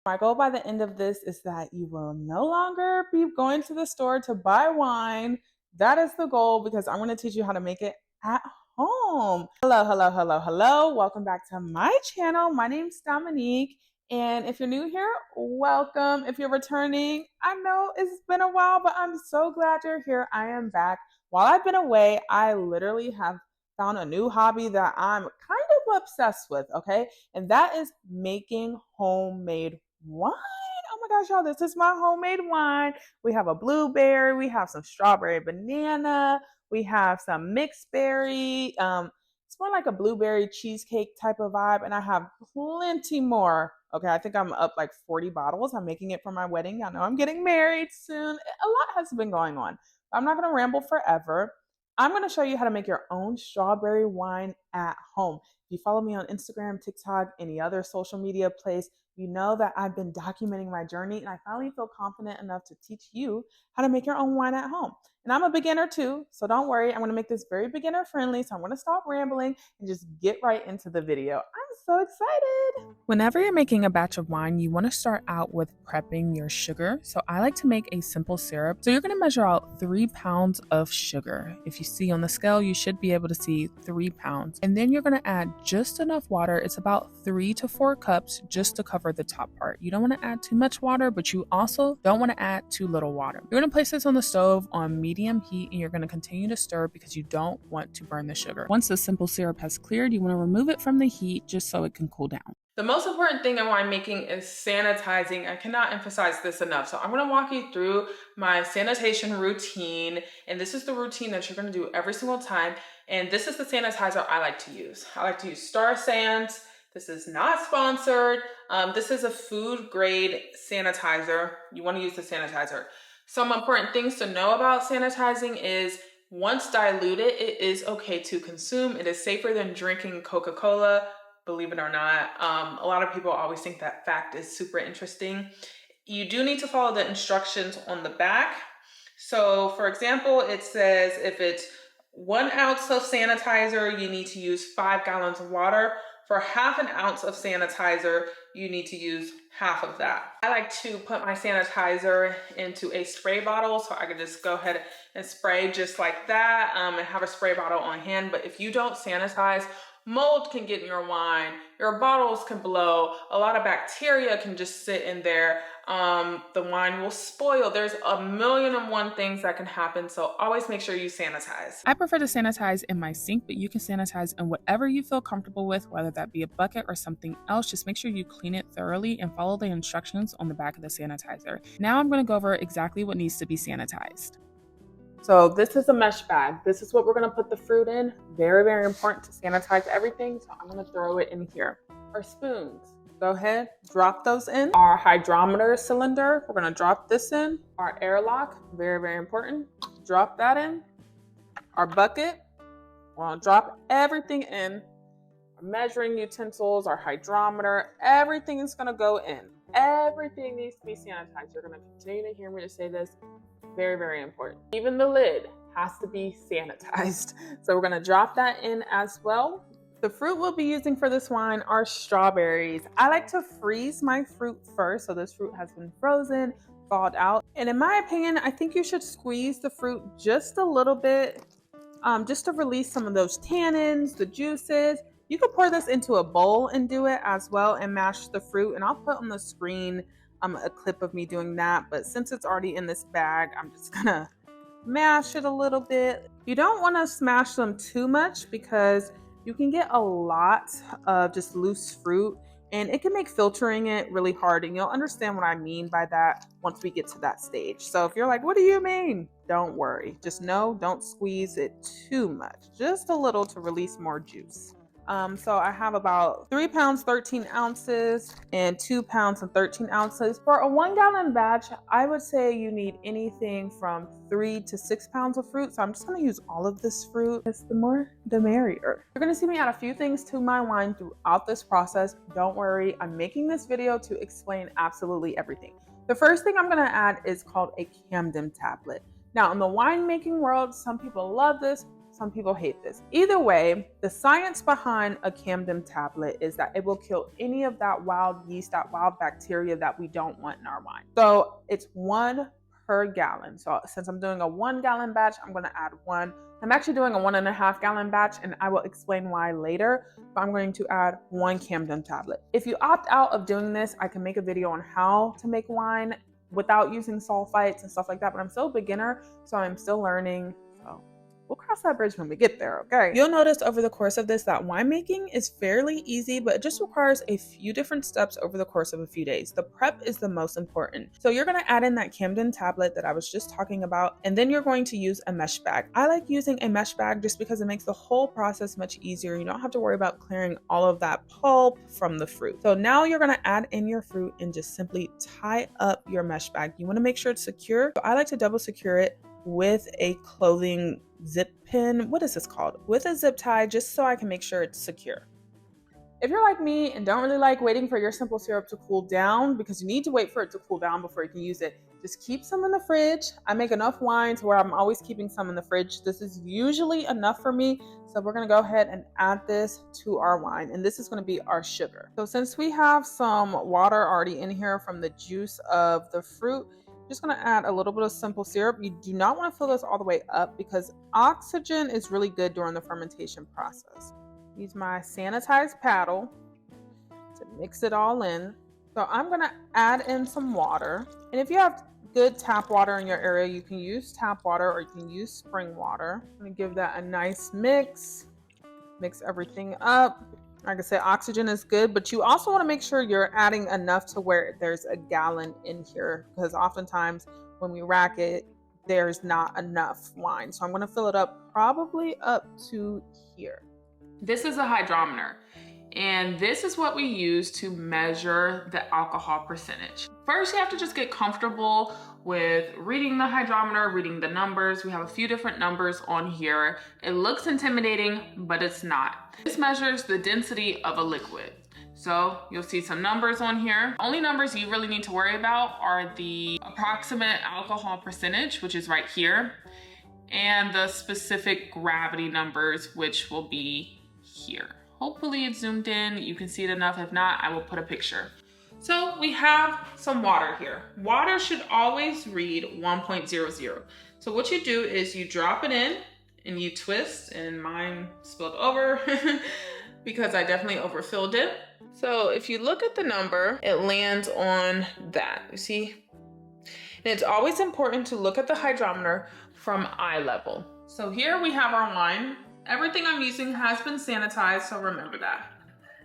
My goal by the end of this is that you will no longer be going to the store to buy wine. That is the goal because I'm going to teach you how to make it at home. Hello, hello, hello, hello. Welcome back to my channel. My name's Dominique. And if you're new here, welcome. If you're returning, I know it's been a while, but I'm so glad you're here. I am back. While I've been away, I literally have found a new hobby that I'm kind of obsessed with, okay? And that is making homemade wine. Oh my gosh, y'all, this is my homemade wine. We have a blueberry, we have some strawberry banana, we have some mixed berry. It's more like a blueberry cheesecake type of vibe, and I have plenty more. Okay, I think I'm up like 40 bottles. I'm making it for my wedding. I know I'm getting married soon. A lot has been going on. I'm not going to ramble forever. I'm going to show you how to make your own strawberry wine at home. If you follow me on Instagram, TikTok, any other social media place, you know that I've been documenting my journey, and I finally feel confident enough to teach you how to make your own wine at home. And I'm a beginner too, so don't worry. I'm going to make this very beginner friendly. So I'm going to stop rambling and just get right into the video. I'm so excited. Whenever you're making a batch of wine, you want to start out with prepping your sugar. So I like to make a simple syrup. So you're going to measure out 3 pounds of sugar. If you see on the scale, you should be able to see 3 pounds. And then you're going to add just enough water. It's about 3 to 4 cups just to cover the top part. You don't want to add too much water, but you also don't want to add too little water. You're going to place this on the stove on medium heat, and you're going to continue to stir because you don't want to burn the sugar. Once the simple syrup has cleared, you want to remove it from the heat just so it can cool down. The most important thing in winemaking is sanitizing. I cannot emphasize this enough. So I'm going to walk you through my sanitation routine, and this is the routine that you're going to do every single time. And this is the sanitizer I like to use. I like to use Star Sans. This is not sponsored. This is a food grade sanitizer. You want to use the sanitizer. Some important things to know about sanitizing is once diluted, it is okay to consume. It is safer than drinking Coca-Cola, believe it or not. A lot of people always think that fact is super interesting. You do need to follow the instructions on the back. So for example, it says if it's 1 ounce of sanitizer, you need to use 5 gallons of water. For half an ounce of sanitizer, you need to use half of that. I like to put my sanitizer into a spray bottle, so I can just go ahead and spray just like that, and have a spray bottle on hand. But if you don't sanitize, mold can get in your wine, your bottles can blow, a lot of bacteria can just sit in there, the wine will spoil. There's a million and one things that can happen, so always make sure you sanitize. I prefer to sanitize in my sink, but you can sanitize in whatever you feel comfortable with, whether that be a bucket or something else. Just make sure you clean it thoroughly and follow the instructions on the back of the sanitizer. Now I'm going to go over exactly what needs to be sanitized. So this is a mesh bag. This is what we're gonna put the fruit in. Very, very important to sanitize everything. So I'm gonna throw it in here. Our spoons, go ahead, drop those in. Our hydrometer cylinder, we're gonna drop this in. Our airlock, very, very important. Drop that in. Our bucket, we're gonna drop everything in. Our measuring utensils, our hydrometer, everything is gonna go in. Everything needs to be sanitized. You're gonna continue to hear me to say this. Very, very important. Even the lid has to be sanitized. So we're gonna drop that in as well. The fruit we'll be using for this wine are strawberries. I like to freeze my fruit first. So this fruit has been frozen, thawed out. And in my opinion, I think you should squeeze the fruit just a little bit, just to release some of those tannins, the juices. You could pour this into a bowl and do it as well and mash the fruit. And I'll put on the screen a clip of me doing that, but since it's already in this bag, I'm just gonna mash it a little bit. You don't want to smash them too much because you can get a lot of just loose fruit and it can make filtering it really hard, and you'll understand what I mean by that once we get to that stage. So if you're like, what do you mean? Don't worry, just know, don't squeeze it too much, just a little to release more juice. So I have about 3 pounds, 13 ounces and 2 pounds and 13 ounces. For a 1 gallon batch, I would say you need anything from 3 to 6 pounds of fruit. So I'm just gonna use all of this fruit. It's the more, the merrier. You're gonna see me add a few things to my wine throughout this process. Don't worry, I'm making this video to explain absolutely everything. The first thing I'm gonna add is called a Camden tablet. Now in the winemaking world, some people love this, Some people hate this. Either way, the science behind a Camden tablet is that it will kill any of that wild yeast, that wild bacteria that we don't want in our wine. So it's 1 per gallon. So since I'm doing a 1 gallon batch, I'm going to add 1. I'm actually doing a 1.5 gallon batch, and I will explain why later, but I'm going to add 1 Camden tablet. If you opt out of doing this, I can make a video on how to make wine without using sulfites and stuff like that, but I'm still a beginner, so I'm still learning. So we'll cross that bridge when we get there, okay? You'll notice over the course of this that winemaking is fairly easy, but it just requires a few different steps over the course of a few days. The prep is the most important. So you're gonna add in that Camden tablet that I was just talking about, and then you're going to use a mesh bag. I like using a mesh bag just because it makes the whole process much easier. You don't have to worry about clearing all of that pulp from the fruit. So now you're gonna add in your fruit and just simply tie up your mesh bag. You wanna make sure it's secure. So I like to double secure it with a clothing zip pin. What is this called? With a zip tie, just so I can make sure it's secure. If you're like me and don't really like waiting for your simple syrup to cool down, because you need to wait for it to cool down before you can use it, just keep some in the fridge. I make enough wine to where I'm always keeping some in the fridge. This is usually enough for me. So we're gonna go ahead and add this to our wine, and this is gonna be our sugar. So since we have some water already in here from the juice of the fruit, just gonna add a little bit of simple syrup. You do not want to fill this all the way up because oxygen is really good during the fermentation process. Use my sanitized paddle to mix it all in. So I'm gonna add in some water. And if you have good tap water in your area, you can use tap water or you can use spring water. I'm gonna give that a nice mix everything up. Like I said, oxygen is good, but you also want to make sure you're adding enough to where there's a gallon in here, because oftentimes when we rack it, there's not enough wine. So I'm going to fill it up probably up to here. This is a hydrometer, and this is what we use to measure the alcohol percentage. First, you have to just get comfortable with reading the hydrometer, reading the numbers. We have a few different numbers on here. It looks intimidating, but it's not. This measures the density of a liquid. So you'll see some numbers on here. Only numbers you really need to worry about are the approximate alcohol percentage, which is right here, and the specific gravity numbers, which will be here. Hopefully it's zoomed in, you can see it enough. If not, I will put a picture. So we have some water here. Water should always read 1.00. So what you do is you drop it in and you twist, and mine spilled over because I definitely overfilled it. So if you look at the number, it lands on that, you see? And it's always important to look at the hydrometer from eye level. So here we have our wine. Everything I'm using has been sanitized, so remember that.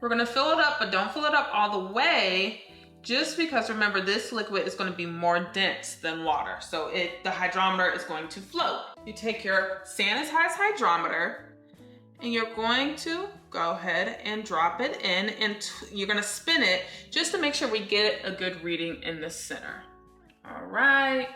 We're gonna fill it up, but don't fill it up all the way, just because remember this liquid is gonna be more dense than water. So the hydrometer is going to float. You take your sanitized hydrometer and you're going to go ahead and drop it in, and you're gonna spin it just to make sure we get a good reading in the center. All right,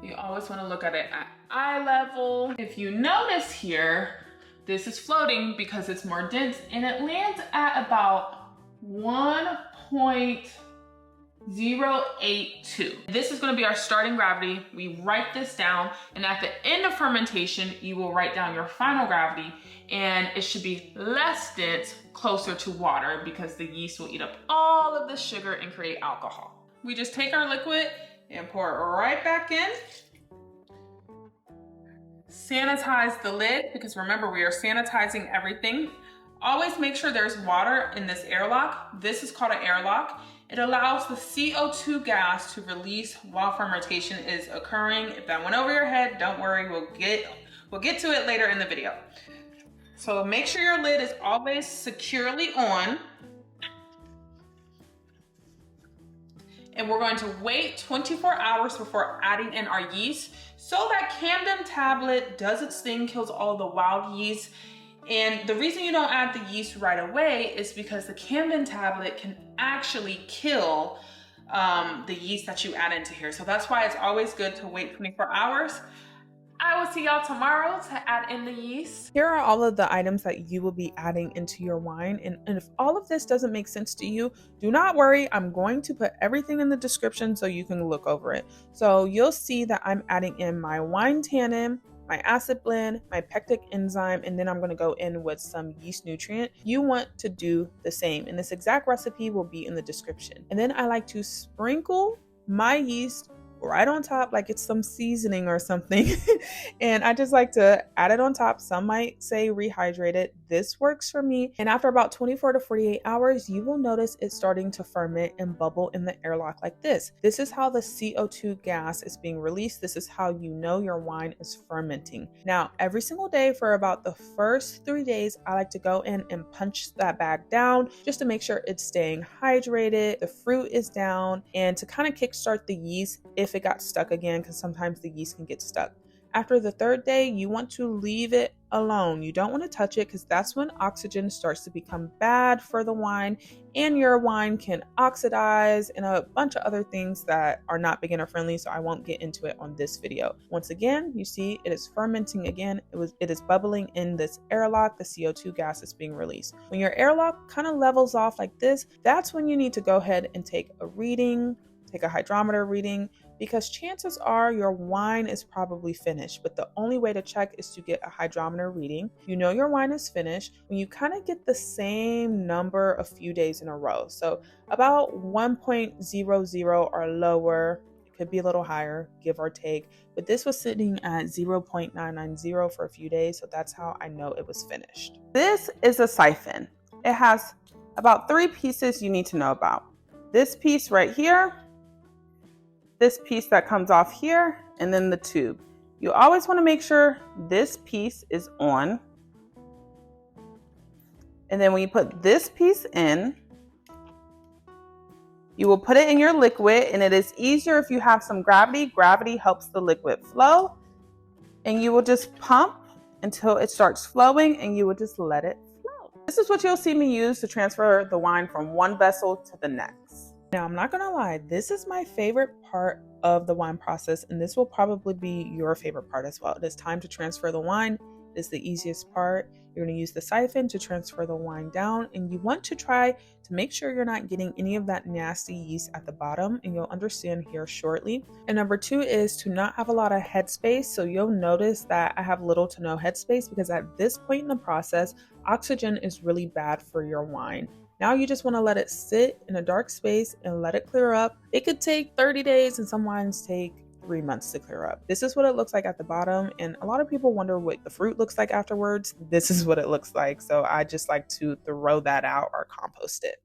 you always wanna look at it at eye level. If you notice here, this is floating because it's more dense, and it lands at about 1.082. This is going to be our starting gravity. We write this down, and at the end of fermentation, you will write down your final gravity, and it should be less dense, closer to water, because the yeast will eat up all of the sugar and create alcohol. We just take our liquid and pour it right back in. Sanitize the lid, because remember, we are sanitizing everything. Always make sure there's water in this airlock. This is called an airlock. It allows the CO2 gas to release while fermentation is occurring. If that went over your head, don't worry, we'll get to it later in the video. So make sure your lid is always securely on. And we're going to wait 24 hours before adding in our yeast, so that Camden tablet does its thing, kills all the wild yeast. And the reason you don't add the yeast right away is because the Camden tablet can actually kill the yeast that you add into here. So that's why it's always good to wait 24 hours. I will see y'all tomorrow to add in the yeast. Here are all of the items that you will be adding into your wine. And if all of this doesn't make sense to you, do not worry. I'm going to put everything in the description so you can look over it. So you'll see that I'm adding in my wine tannin, my acid blend, my pectic enzyme, and then I'm going to go in with some yeast nutrient. You want to do the same, and this exact recipe will be in the description. And then I like to sprinkle my yeast right on top like it's some seasoning or something. And I just like to add it on top. Some might say rehydrate it. This works for me. And after about 24 to 48 hours, you will notice it's starting to ferment and bubble in the airlock like this. This is how the CO2 gas is being released. This is how you know your wine is fermenting. Now, every single day for about the first 3 days, I like to go in and punch that bag down just to make sure it's staying hydrated, the fruit is down, and to kind of kickstart the yeast if it got stuck again, because sometimes the yeast can get stuck. After the 3rd day, you want to leave it alone. You don't want to touch it because that's when oxygen starts to become bad for the wine, and your wine can oxidize and a bunch of other things that are not beginner friendly, so I won't get into it on this video. Once again, you see it is fermenting again. It is bubbling in this airlock. The CO2 gas is being released. When your airlock kind of levels off like this, that's when you need to go ahead and take a reading, take a hydrometer reading, because chances are your wine is probably finished, but the only way to check is to get a hydrometer reading. You know your wine is finished when you kind of get the same number a few days in a row. So about 1.00 or lower. It could be a little higher, give or take, but this was sitting at 0.990 for a few days, so that's how I know it was finished. This is a siphon. It has about 3 pieces you need to know about. This piece right here, this piece that comes off here, and then the tube. You always want to make sure this piece is on. And then when you put this piece in, you will put it in your liquid, and it is easier if you have some gravity. Gravity helps the liquid flow. And you will just pump until it starts flowing, and you will just let it flow. This is what you'll see me use to transfer the wine from one vessel to the next. Now, I'm not gonna lie, this is my favorite part of the wine process, and this will probably be your favorite part as well. It is time to transfer the wine. It is the easiest part. You're gonna use the siphon to transfer the wine down, and you want to try to make sure you're not getting any of that nasty yeast at the bottom, and you'll understand here shortly. And number 2 is to not have a lot of headspace. So you'll notice that I have little to no headspace because at this point in the process, oxygen is really bad for your wine. Now you just want to let it sit in a dark space and let it clear up. It could take 30 days and some wines take 3 months to clear up. This is what it looks like at the bottom, and a lot of people wonder what the fruit looks like afterwards. This is what it looks like, so I just like to throw that out or compost it.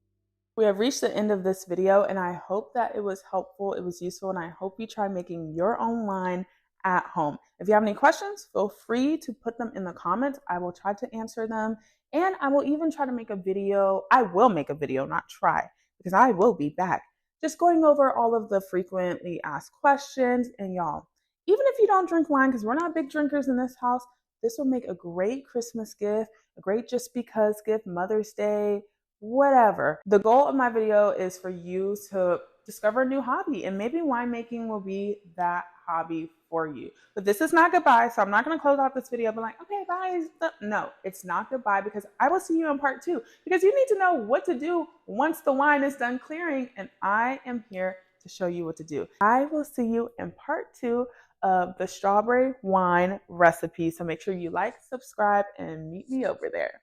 We have reached the end of this video, and I hope that it was helpful, it was useful, and I hope you try making your own wine at home. If you have any questions, feel free to put them in the comments. I will try to answer them. And I will even try to make a video. I will make a video, not try, because I will be back. Just going over all of the frequently asked questions. And y'all, even if you don't drink wine, because we're not big drinkers in this house, this will make a great Christmas gift, a great just because gift, Mother's Day, whatever. The goal of my video is for you to discover a new hobby, and maybe winemaking will be that hobby for you. But this is not goodbye, so I'm not going to close out this video and be like, okay, bye. No, it's not goodbye, because I will see you in part 2, because you need to know what to do once the wine is done clearing, and I am here to show you what to do. I will see you in part 2 of the strawberry wine recipe, so make sure you like, subscribe, and meet me over there.